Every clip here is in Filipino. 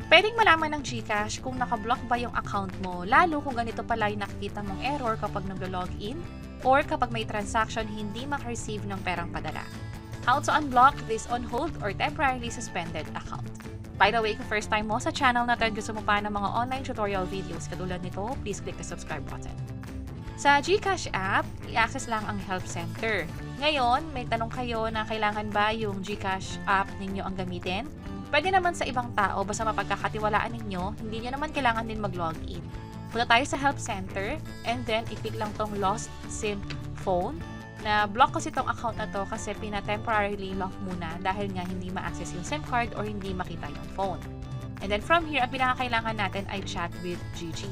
Pwedeng malaman ng GCash kung nakablock ba yung account mo, lalo kung ganito pala yung nakikita mong error kapag naglo-login or kapag may transaction hindi makareceive ng perang padala. How to unblock this on hold or temporarily suspended account. By the way, kung first time mo sa channel natin, gusto mo pa ng mga online tutorial videos katulad nito, please click the subscribe button. Sa GCash app, i-access lang ang Help Center. Ngayon, may tanong kayo na kailangan ba yung GCash app ninyo ang gamitin? Pwede naman sa ibang tao, basta mapagkakatiwalaan ninyo, hindi nyo naman kailangan din mag-login. Punta tayo sa Help Center, and then i-click lang tong Lost SIM Phone. Na-block kasi tong account na to kasi pina-temporarily lock muna dahil nga hindi ma-access yung SIM card or hindi makita yung phone. And then from here, ang pinakakailangan natin ay chat with GG.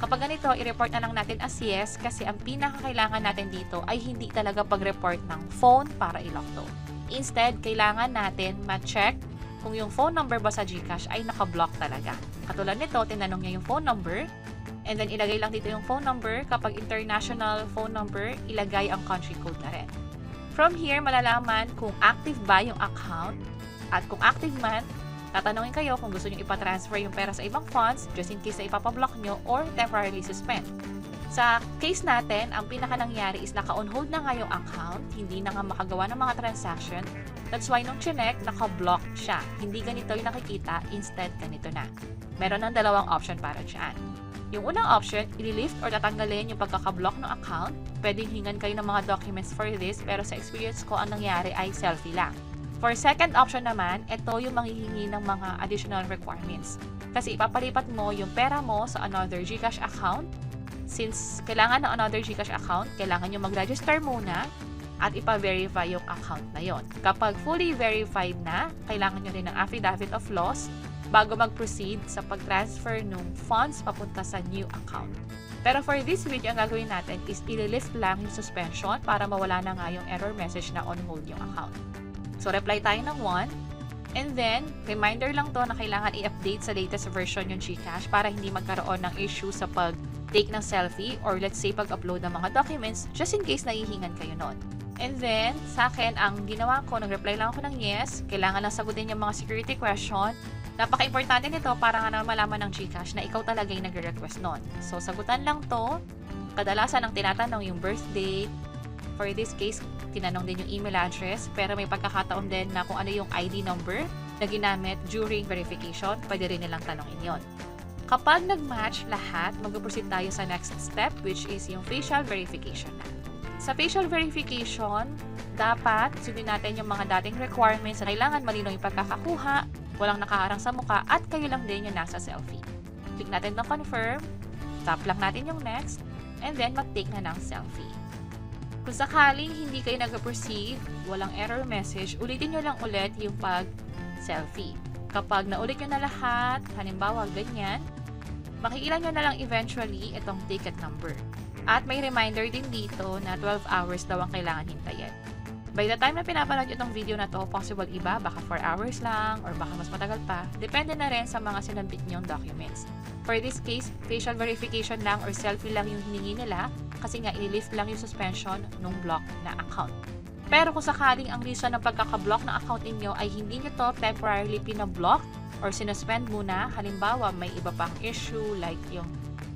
Kapag ganito, i-report na lang natin as yes kasi ang pinakakailangan natin dito ay hindi talaga pag-report ng phone para i-lock to. Instead, kailangan natin ma-check kung yung phone number ba sa GCash ay naka-block talaga. Katulad nito, tinanong niya yung phone number, and then ilagay lang dito yung phone number. Kapag international phone number, ilagay ang country code na rin. From here, malalaman kung active ba yung account, at kung active man, tatanungin kayo kung gusto nyo ipatransfer yung pera sa ibang funds just in case na ipapablock nyo or temporarily suspend. Sa case natin, ang pinaka nangyari is naka-on hold na nga yung account, hindi na nga makagawa ng mga transaction. That's why nung chinek, naka-block siya. Hindi ganito yung nakikita, instead ganito na. Meron ng dalawang option para dyan. Yung unang option, i-lift or tatanggalin yung pagkaka-block ng account. Pwedeng hingan kayo ng mga documents for this, pero sa experience ko, ang nangyari ay selfie lang. For second option naman, ito yung manghihingi ng mga additional requirements. Kasi ipapalipat mo yung pera mo sa another GCash account. Since kailangan ng another GCash account, kailangan nyo mag-register muna at ipa-verify yung account na yon. Kapag fully verified na, kailangan nyo rin ng affidavit of loss bago mag-proceed sa pag-transfer ng funds papunta sa new account. Pero for this video, ang gagawin natin is i-lift lang yung suspension para mawala na nga yung error message na on hold yung account. So, reply tayo ng 1. And then, reminder lang to na kailangan i-update sa latest version yung GCash para hindi magkaroon ng issue sa pag-take ng selfie or let's say pag-upload ng mga documents just in case nahihingan kayo nun. And then, sa akin, ang ginawa ko, nag-reply lang ako ng yes. Kailangan lang sagutin yung mga security question. Napaka-importante nito para nga na malaman ng GCash na ikaw talaga yung nagre-request nun. So, sagutan lang to. Kadalasan ang tinatanong yung birth date. For this case, tinanong din yung email address. Pero may pagkakataon din na kung ano yung ID number na ginamit during verification, pwede rin nilang tanongin yon. Kapag nag-match lahat, mag-proceed tayo sa next step, which is yung facial verification na. Sa facial verification, dapat sundin natin yung mga dating requirements na kailangan malinaw yung pagkakakuha, walang nakaharang sa mukha, at kayo lang din yung nasa selfie. Click natin ng confirm, tap lang natin yung next, and then mag-take na ng selfie. Kung sakaling hindi kayo nag-proceed, walang error message, ulitin nyo lang ulit yung pag-selfie. Kapag naulit nyo na lahat, halimbawa ganyan, makikita nyo na lang eventually itong ticket number. At may reminder din dito na 12 hours daw ang kailangan hintayin. By the time na pinapanood nyo itong video na to, possible iba, baka 4 hours lang, or baka mas matagal pa. Depende na rin sa mga sinabit nyong documents. For this case, facial verification lang or selfie lang yung hiningi nila kasi nga i-lift lang yung suspension ng block na account. Pero kung sakaling ang reason ng pagkaka-block ng account ninyo ay hindi nyo to temporarily pinablock or sinuspend muna, halimbawa may iba pang issue like yung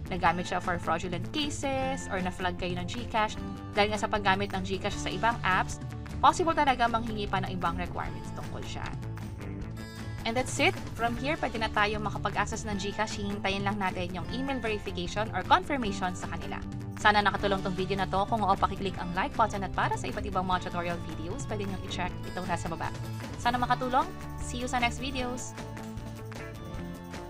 nagamit siya for fraudulent cases or na-flag kayo ng GCash dahil nga sa paggamit ng GCash sa ibang apps, possible talaga manghingi pa ng ibang requirements tungkol siya. And that's it. From here, pwede na tayo makapag-access ng GCash. Hihintayin lang natin yung email verification or confirmation sa kanila. Sana nakatulong tong video na to. Kung oo, pakiclick ang like button at para sa iba't ibang mga tutorial videos, pwede nyo i-check itong nasa baba. Sana makatulong. See you sa next videos!